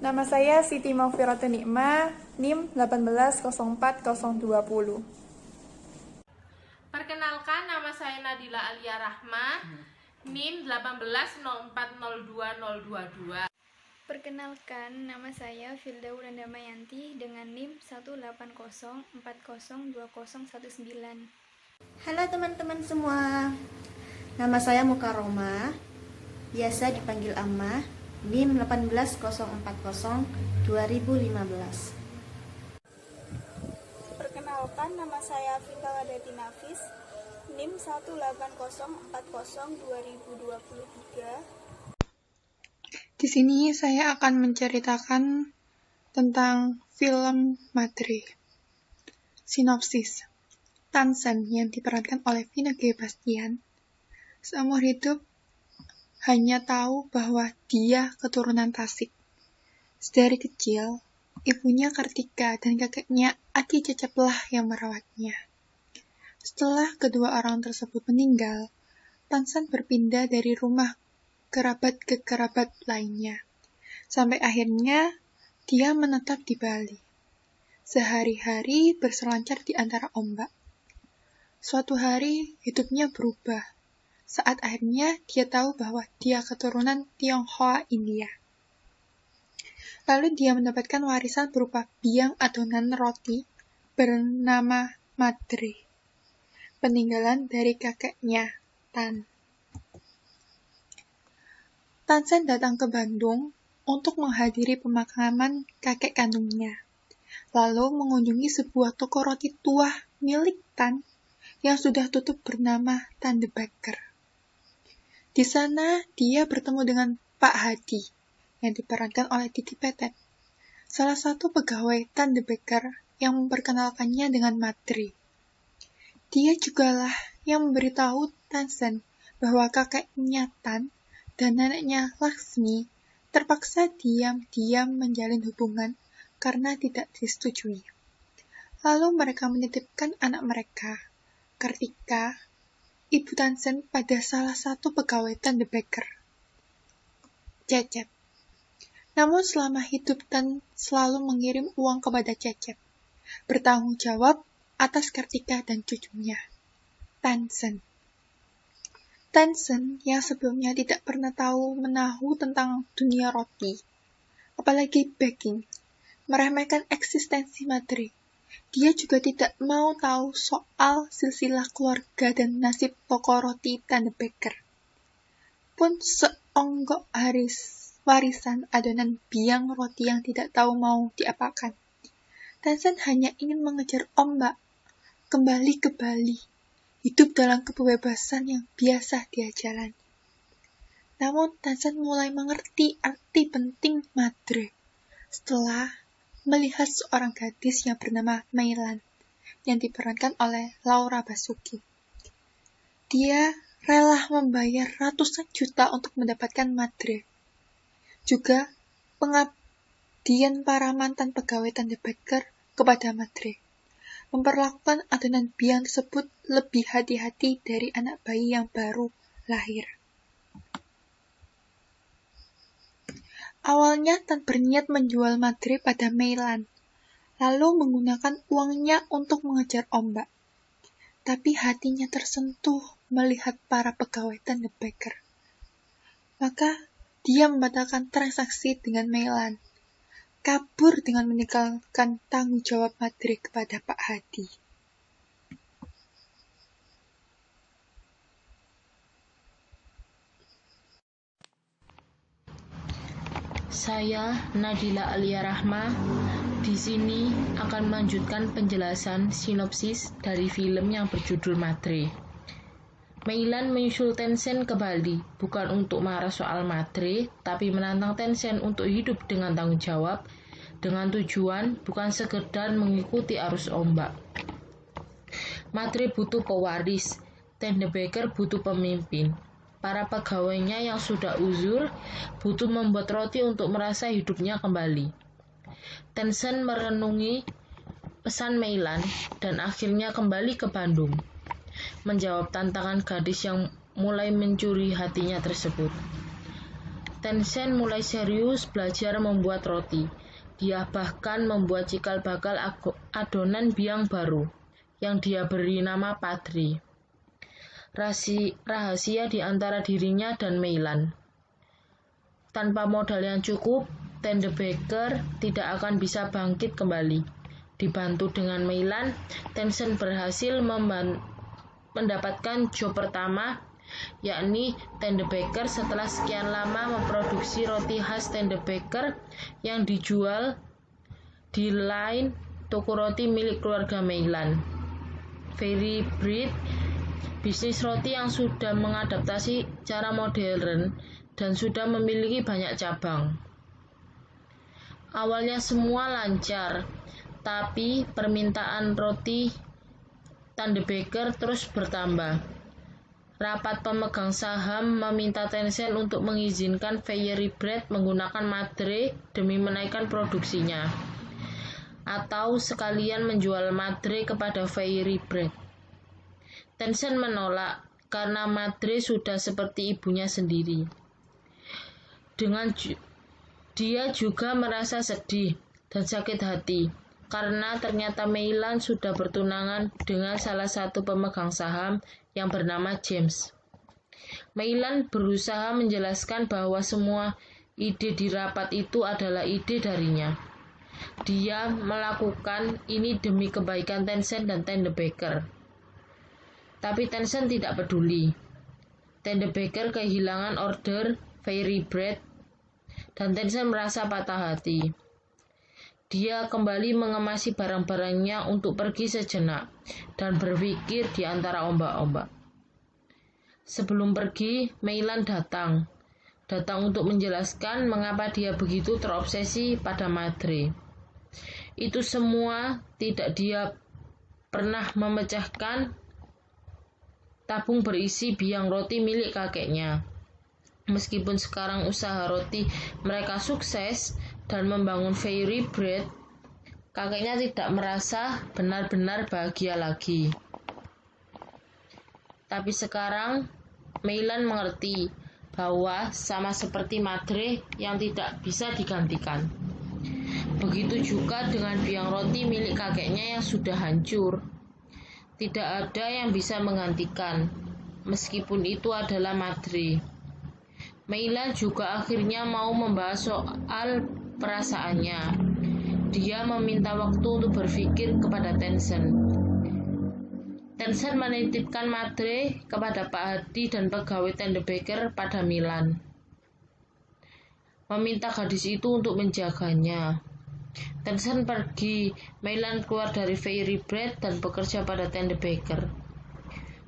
Nama saya Siti Maufiratun Nikmah, NIM 1804020. Perkenalkan, nama saya Nadila Alia Rahma, NIM 180402022. Perkenalkan, nama saya Filda Wulandamayanti Mayanti dengan NIM 180402019. Halo teman-teman semua, nama saya Mukaroma, biasa dipanggil Amma, NIM 180402015. Perkenalkan, nama saya Finta Ladati Nafis, NIM 180402023. Di sini saya akan menceritakan tentang film Matre. Sinopsis. Tansen yang diperankan oleh Vina G. Bastian seumur hidup hanya tahu bahwa dia keturunan Tasik. Sedari kecil, ibunya Kartika dan kakeknya Adi Ceceplah yang merawatnya. Setelah kedua orang tersebut meninggal, Tansen berpindah dari rumah kerabat ke kerabat lainnya, sampai akhirnya dia menetap di Bali. Sehari-hari berselancar di antara ombak. Suatu hari hidupnya berubah, saat akhirnya dia tahu bahwa dia keturunan Tionghoa India. Lalu dia mendapatkan warisan berupa biang adonan roti bernama Matre, peninggalan dari kakeknya, Tan. Tansen datang ke Bandung untuk menghadiri pemakaman kakek kandungnya, lalu mengunjungi sebuah toko roti tua milik Tan yang sudah tutup bernama Tan de Baker. Di sana dia bertemu dengan Pak Hadi yang diperankan oleh Didi Petet, salah satu pegawai Tan de Baker yang memperkenalkannya dengan Matre. Dia jugalah yang memberitahu Tansen bahwa kakeknya Tan dan neneknya Laksmi terpaksa diam-diam menjalin hubungan karena tidak disetujui. Lalu mereka menitipkan anak mereka, Kartika, ibu Tansen, pada salah satu pegawai Tan de Baker, Cecep. Namun selama hidup Tan selalu mengirim uang kepada Cecep, bertanggung jawab atas Kartika dan cucunya, Tansen. Tansen yang sebelumnya tidak pernah tahu menahu tentang dunia roti, apalagi baking, meremehkan eksistensi Matre. Dia juga tidak mau tahu soal silsilah keluarga dan nasib toko roti Tan de Baker. Pun seonggok warisan adonan biang roti yang tidak tahu mau diapakan. Tansen hanya ingin mengejar ombak, kembali ke Bali, hidup dalam kebebasan yang biasa dia jalani. Namun Tansen mulai mengerti arti penting Matre setelah melihat seorang gadis yang bernama Meilan yang diperankan oleh Laura Basuki. Dia rela membayar ratusan juta untuk mendapatkan Matre. Juga pengabdian para mantan pegawai Tan de Baker kepada Matre, memperlakukan adonan biang tersebut lebih hati-hati dari anak bayi yang baru lahir. Awalnya Tan berniat menjual Matre pada Meilan, lalu menggunakan uangnya untuk mengejar ombak. Tapi hatinya tersentuh melihat para pegawai Tan de Baker. Maka dia membatalkan transaksi dengan Meilan, kabur dengan meninggalkan tanggung jawab Matre kepada Pak Hadi. Saya Nadila Alia Rahma, di sini akan melanjutkan penjelasan sinopsis dari film yang berjudul Matre. Meilan menyusul Tansen ke Bali, bukan untuk marah soal Matre, tapi menantang Tansen untuk hidup dengan tanggung jawab, dengan tujuan bukan sekedar mengikuti arus ombak. Matre butuh pewaris, Tan de Baker butuh pemimpin. Para pegawainya yang sudah uzur butuh membuat roti untuk merasa hidupnya kembali. Tansen merenungi pesan Meilan dan akhirnya kembali ke Bandung, menjawab tantangan gadis yang mulai mencuri hatinya tersebut. Tencent mulai serius belajar membuat roti. Dia bahkan membuat cikal bakal adonan biang baru, yang dia beri nama Padre. Rahasia di antara dirinya dan Meilan. Tanpa modal yang cukup, Ten the Baker tidak akan bisa bangkit kembali. Dibantu dengan Meilan, Tencent berhasil mendapatkan job pertama, yakni Ten the Baker setelah sekian lama memproduksi roti khas Ten the Baker yang dijual di line toko roti milik keluarga Meilan. Fairy Bread, bisnis roti yang sudah mengadaptasi cara modern dan sudah memiliki banyak cabang. Awalnya semua lancar, tapi permintaan roti Ten the Baker terus bertambah. Rapat pemegang saham meminta Tencent untuk mengizinkan Fairy Bread menggunakan Madre demi menaikkan produksinya, atau sekalian menjual Madre kepada Fairy Bread. Tencent menolak karena Madre sudah seperti ibunya sendiri. Dia juga merasa sedih dan sakit hati karena ternyata Meilan sudah bertunangan dengan salah satu pemegang saham yang bernama James. Meilan berusaha menjelaskan bahwa semua ide di rapat itu adalah ide darinya. Dia melakukan ini demi kebaikan Tencent dan Ten the Baker. Tapi Tencent tidak peduli. Ten the Baker kehilangan order Fairy Bread dan Tencent merasa patah hati. Dia kembali mengemasi barang-barangnya untuk pergi sejenak dan berpikir di antara ombak-ombak. Sebelum pergi, Meilan datang untuk menjelaskan mengapa dia begitu terobsesi pada Madre. Itu semua tidak dia pernah memecahkan tabung berisi biang roti milik kakeknya. Meskipun sekarang usaha roti mereka sukses dan membangun Fairy Bread, kakeknya tidak merasa benar-benar bahagia lagi. Tapi sekarang Meilan mengerti bahwa sama seperti Madre yang tidak bisa digantikan. Begitu juga dengan biang roti milik kakeknya yang sudah hancur. Tidak ada yang bisa menggantikan, meskipun itu adalah Madre. Meilan juga akhirnya mau membahas soal perasaannya. Dia meminta waktu untuk berpikir kepada Tencent. Tencent menitipkan Madre kepada Pak Hadi dan pegawai Ten the Baker pada Milan. Meminta gadis itu untuk menjaganya. Tencent pergi, Meilan keluar dari Fairy Bread dan bekerja pada Ten the Baker.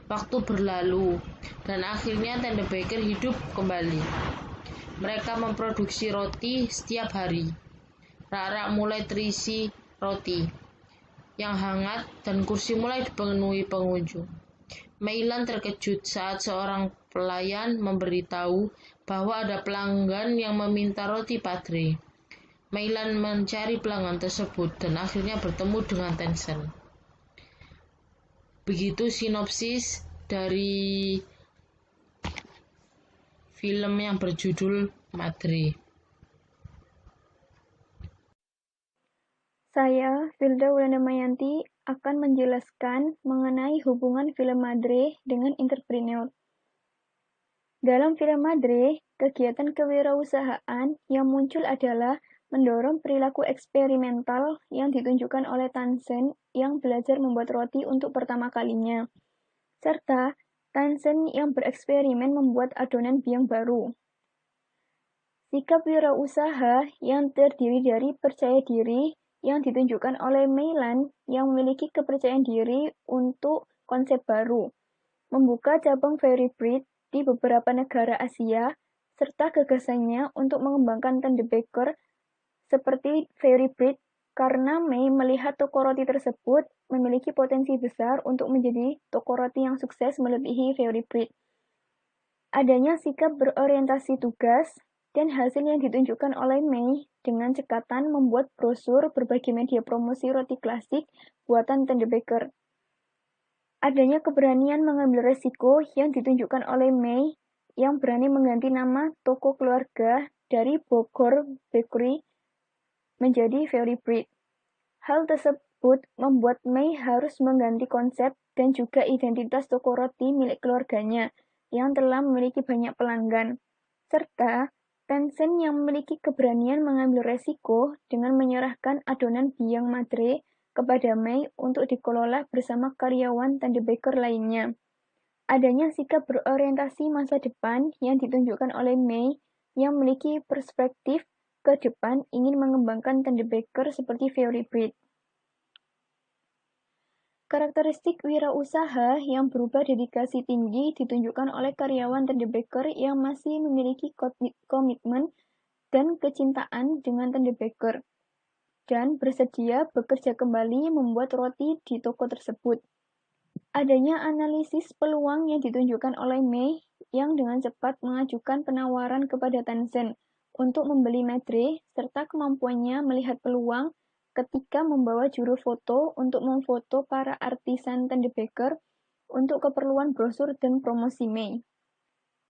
Waktu berlalu, dan akhirnya Ten the Baker hidup kembali. Mereka memproduksi roti setiap hari. Rak-rak mulai terisi roti yang hangat dan kursi mulai dipenuhi pengunjung. Meilan terkejut saat seorang pelayan memberitahu bahwa ada pelanggan yang meminta roti Padre. Meilan mencari pelanggan tersebut dan akhirnya bertemu dengan Tencent. Begitu sinopsis dari film yang berjudul Madre. Saya, Filda Wulandamayanti, akan menjelaskan mengenai hubungan film Madre dengan entrepreneur. Dalam film Madre, kegiatan kewirausahaan yang muncul adalah mendorong perilaku eksperimental yang ditunjukkan oleh Tencent yang belajar membuat roti untuk pertama kalinya, serta Tencent yang bereksperimen membuat adonan biang baru. Sikap wirausaha yang terdiri dari percaya diri yang ditunjukkan oleh Meilan yang memiliki kepercayaan diri untuk konsep baru, membuka cabang Fairy Bread di beberapa negara Asia, serta gagasannya untuk mengembangkan Ten the Baker seperti Fairy Bread karena Mei melihat toko roti tersebut memiliki potensi besar untuk menjadi toko roti yang sukses melebihi Fairy Bread. Adanya sikap berorientasi tugas dan hasil yang ditunjukkan oleh Mei dengan cekatan membuat brosur berbagai media promosi roti klasik buatan Ten the Baker. Adanya keberanian mengambil resiko yang ditunjukkan oleh Mei yang berani mengganti nama toko keluarga dari Bogor Bakery menjadi Fairy Bread. Hal tersebut membuat Mei harus mengganti konsep dan juga identitas toko roti milik keluarganya yang telah memiliki banyak pelanggan, serta Tencent yang memiliki keberanian mengambil resiko dengan menyerahkan adonan biang madre kepada Mei untuk dikelola bersama karyawan Tante Baker lainnya. Adanya sikap berorientasi masa depan yang ditunjukkan oleh Mei yang memiliki perspektif ke depan ingin mengembangkan Tante Baker seperti Fairy Bread. Karakteristik wirausaha yang berubah dedikasi tinggi ditunjukkan oleh karyawan Tante Baker yang masih memiliki komitmen dan kecintaan dengan Tante Baker dan bersedia bekerja kembali membuat roti di toko tersebut. Adanya analisis peluang yang ditunjukkan oleh Mei yang dengan cepat mengajukan penawaran kepada Tencent untuk membeli madre serta kemampuannya melihat peluang ketika membawa juru foto untuk memfoto para artisan Tante Baker untuk keperluan brosur dan promosi Mei.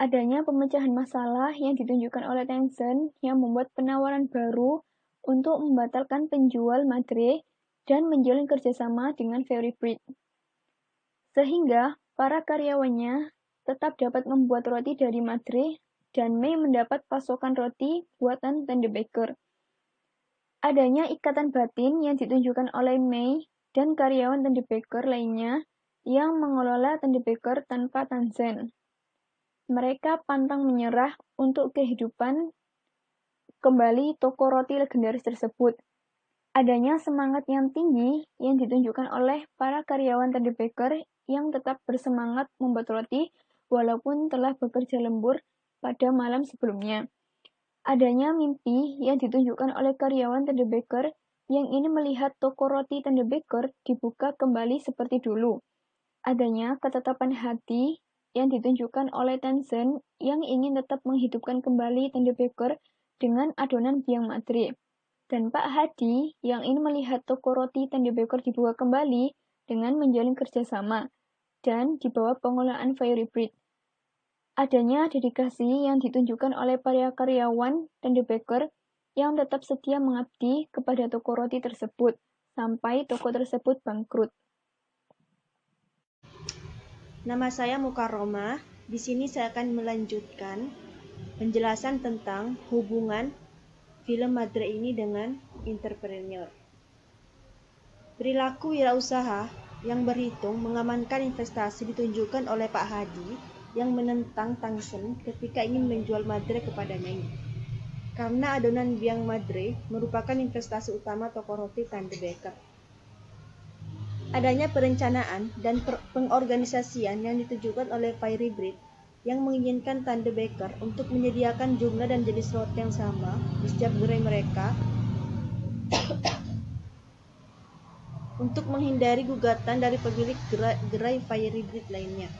Adanya pemecahan masalah yang ditunjukkan oleh Tencent yang membuat penawaran baru untuk membatalkan penjual madre dan menjalin kerjasama dengan Fairy Bread. Sehingga para karyawannya tetap dapat membuat roti dari madre dan Mei mendapat pasokan roti buatan Tante Baker. Adanya ikatan batin yang ditunjukkan oleh Mei dan karyawan Tante Baker lainnya yang mengelola Tante Baker tanpa Tencent. Mereka pantang menyerah untuk kehidupan kembali toko roti legendaris tersebut. Adanya semangat yang tinggi yang ditunjukkan oleh para karyawan Tante Baker yang tetap bersemangat membuat roti walaupun telah bekerja lembur pada malam sebelumnya. Adanya mimpi yang ditunjukkan oleh karyawan Tante Baker yang ingin melihat toko roti Tante Baker dibuka kembali seperti dulu. Adanya ketetapan hati yang ditunjukkan oleh Tencent yang ingin tetap menghidupkan kembali Tante Baker dengan adonan biang madre. Dan Pak Hadi yang ingin melihat toko roti Tante Baker dibuka kembali dengan menjalin kerjasama dan di bawah pengelolaan Fairy Bread. Adanya dedikasi yang ditunjukkan oleh para karyawan Tante Baker yang tetap setia mengabdi kepada toko roti tersebut sampai toko tersebut bangkrut. Nama saya Mukarromah. Di sini saya akan melanjutkan penjelasan tentang hubungan film madre ini dengan entrepreneur. Perilaku wirausaha yang berhitung mengamankan investasi ditunjukkan oleh Pak Hadi yang menentang Tencent ketika ingin menjual madre kepada Mei. Karena adonan biang madre merupakan investasi utama toko roti Tante Baker. Adanya perencanaan dan pengorganisasian yang ditunjukkan oleh Fairy Bread yang menginginkan Tante Baker untuk menyediakan jumlah dan jenis roti yang sama di setiap gerai mereka untuk menghindari gugatan dari pemilik gerai Fairy Bread lainnya.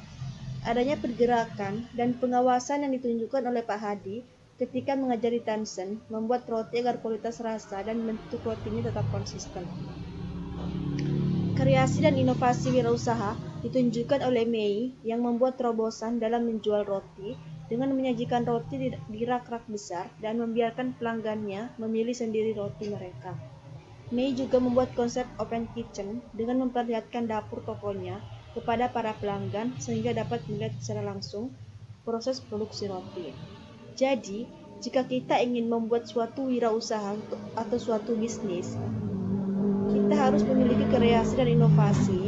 Adanya pergerakan dan pengawasan yang ditunjukkan oleh Pak Hadi ketika mengajari Tencent membuat roti agar kualitas rasa dan bentuk rotinya tetap konsisten. Kreasi dan inovasi wirausaha ditunjukkan oleh Mei yang membuat terobosan dalam menjual roti dengan menyajikan roti di rak-rak besar dan membiarkan pelanggannya memilih sendiri roti mereka. Mei juga membuat konsep open kitchen dengan memperlihatkan dapur tokonya kepada para pelanggan sehingga dapat melihat secara langsung proses produksi roti. Jadi, jika kita ingin membuat suatu wirausaha atau suatu bisnis, kita harus memiliki kreasi dan inovasi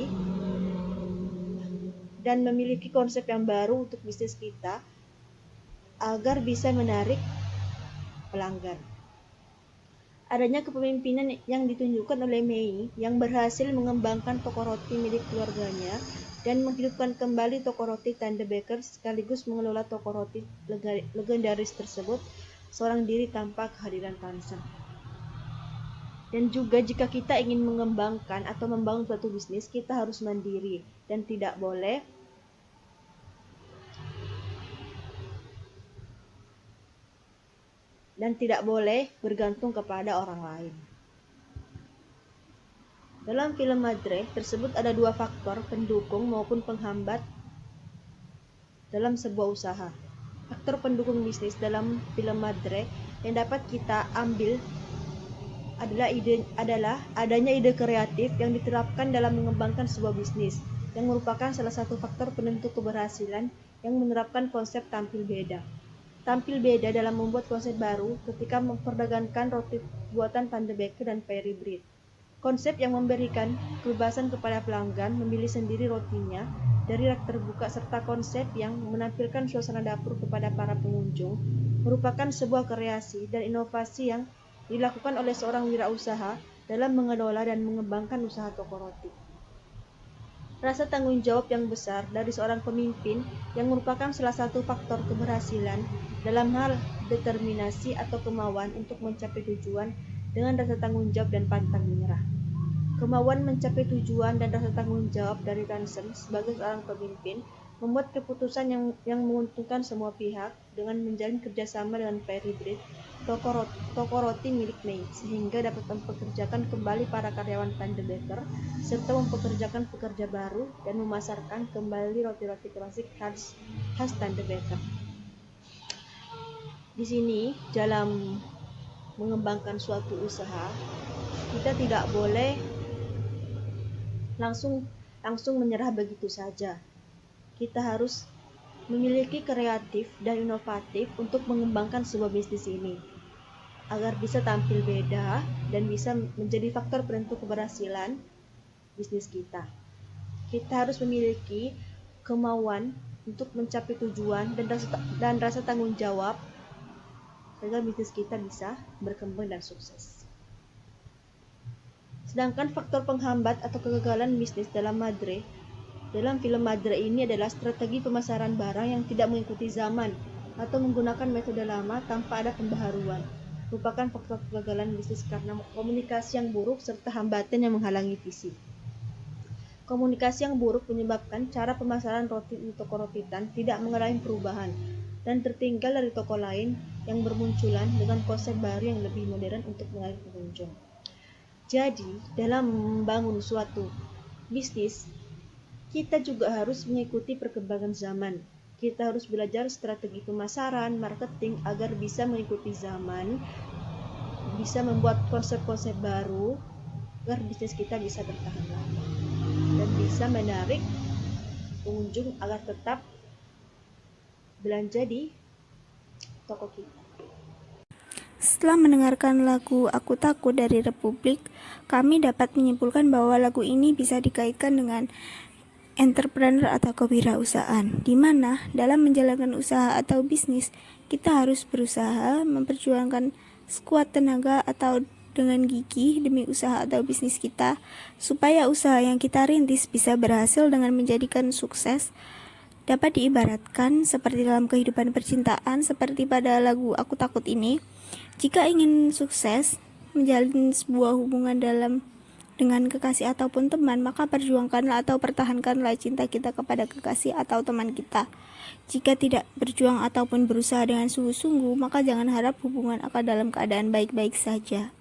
dan memiliki konsep yang baru untuk bisnis kita agar bisa menarik pelanggan. Adanya kepemimpinan yang ditunjukkan oleh Mei yang berhasil mengembangkan toko roti milik keluarganya dan menghidupkan kembali toko roti Tante Baker sekaligus mengelola toko roti legendaris tersebut seorang diri tanpa kehadiran Tencent. Dan juga jika kita ingin mengembangkan atau membangun suatu bisnis, kita harus mandiri dan tidak boleh bergantung kepada orang lain. Dalam film madre tersebut ada dua faktor pendukung maupun penghambat dalam sebuah usaha. faktor pendukung bisnis dalam film Madre yang dapat kita ambil adalah adanya ide kreatif yang diterapkan dalam mengembangkan sebuah bisnis, yang merupakan salah satu faktor penentu keberhasilan yang menerapkan konsep tampil beda. Tampil beda dalam membuat konsep baru ketika memperdagangkan roti buatan Van de Becker dan Perry Breed. Konsep yang memberikan kebebasan kepada pelanggan memilih sendiri rotinya dari rak terbuka serta konsep yang menampilkan suasana dapur kepada para pengunjung merupakan sebuah kreasi dan inovasi yang dilakukan oleh seorang wirausaha dalam mengelola dan mengembangkan usaha toko roti. Rasa tanggung jawab yang besar dari seorang pemimpin yang merupakan salah satu faktor keberhasilan dalam hal determinasi atau kemauan untuk mencapai tujuan dengan rasa tanggung jawab dan pantang menyerah. Kemauan mencapai tujuan dan rasa tanggung jawab dari Ransom sebagai seorang pemimpin membuat keputusan yang menguntungkan semua pihak dengan menjalin kerjasama dengan Perry Breed, toko roti milik May, sehingga dapat mempekerjakan kembali para karyawan Van de Becker serta mempekerjakan pekerja baru dan memasarkan kembali roti-roti klasik khas Van de Becker. Di sini dalam mengembangkan suatu usaha, kita tidak boleh langsung menyerah begitu saja. Kita harus memiliki kreatif dan inovatif untuk mengembangkan sebuah bisnis ini agar bisa tampil beda dan bisa menjadi faktor penentu keberhasilan bisnis kita. Kita harus memiliki kemauan untuk mencapai tujuan dan rasa tanggung jawab agar bisnis kita bisa berkembang dan sukses. Sedangkan faktor penghambat atau kegagalan bisnis dalam film Madre ini adalah strategi pemasaran barang yang tidak mengikuti zaman atau menggunakan metode lama tanpa ada pembaharuan. Merupakan faktor kegagalan bisnis karena komunikasi yang buruk serta hambatan yang menghalangi visi. Komunikasi yang buruk menyebabkan cara pemasaran roti di toko roti Tan tidak mengalami perubahan dan tertinggal dari toko lain yang bermunculan dengan konsep baru yang lebih modern untuk menarik pengunjung. Jadi, dalam membangun suatu bisnis, kita juga harus mengikuti perkembangan zaman. Kita harus belajar strategi pemasaran, marketing agar bisa mengikuti zaman, bisa membuat konsep-konsep baru agar bisnis kita bisa bertahan lama dan bisa menarik pengunjung agar tetap belanja di toko kita. Setelah mendengarkan lagu Aku Takut dari Republik, kami dapat menyimpulkan bahwa lagu ini bisa dikaitkan dengan entrepreneur atau kewirausahaan, di mana dalam menjalankan usaha atau bisnis, kita harus berusaha memperjuangkan sekuat tenaga atau dengan gigih demi usaha atau bisnis kita, supaya usaha yang kita rintis bisa berhasil dengan menjadikan sukses. Dapat diibaratkan seperti dalam kehidupan percintaan, seperti pada lagu Aku Takut ini. Jika ingin sukses menjalin sebuah hubungan dengan kekasih ataupun teman, maka perjuangkanlah atau pertahankanlah cinta kita kepada kekasih atau teman kita. Jika tidak berjuang ataupun berusaha dengan sungguh-sungguh, maka jangan harap hubungan akan dalam keadaan baik-baik saja.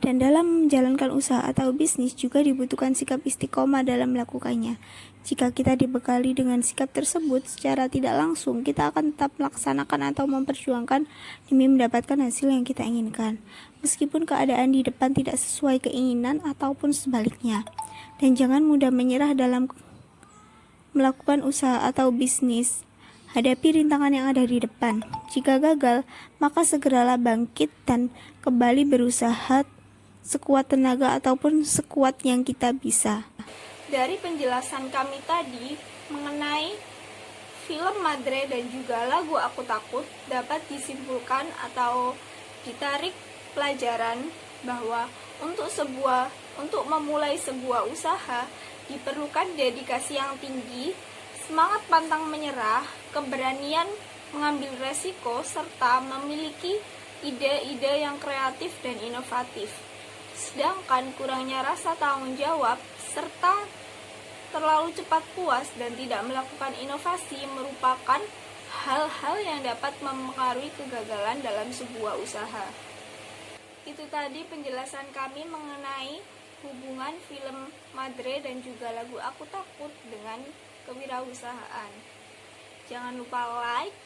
Dan dalam menjalankan usaha atau bisnis juga dibutuhkan sikap istiqomah dalam melakukannya. Jika kita dibekali dengan sikap tersebut, secara tidak langsung kita akan tetap melaksanakan atau memperjuangkan demi mendapatkan hasil yang kita inginkan, meskipun keadaan di depan tidak sesuai keinginan ataupun sebaliknya. Dan jangan mudah menyerah dalam melakukan usaha atau bisnis. Hadapi rintangan yang ada di depan. Jika gagal, maka segeralah bangkit dan kembali berusaha sekuat tenaga ataupun sekuat yang kita bisa. Dari penjelasan kami tadi mengenai film Madre dan juga lagu Aku Takut, dapat disimpulkan atau ditarik pelajaran bahwa untuk memulai sebuah usaha diperlukan dedikasi yang tinggi, semangat pantang menyerah, keberanian mengambil resiko, serta memiliki ide-ide yang kreatif dan inovatif. Sedangkan kurangnya rasa tanggung jawab serta terlalu cepat puas dan tidak melakukan inovasi merupakan hal-hal yang dapat mempengaruhi kegagalan dalam sebuah usaha. Itu tadi penjelasan kami mengenai hubungan film Madre dan juga lagu Aku Takut dengan kewirausahaan. Jangan lupa like,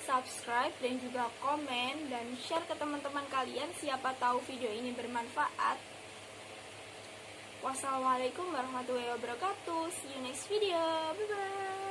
subscribe, dan juga komen dan share ke teman-teman kalian, siapa tahu video ini bermanfaat. Wassalamualaikum warahmatullahi wabarakatuh. See you next video. Bye bye.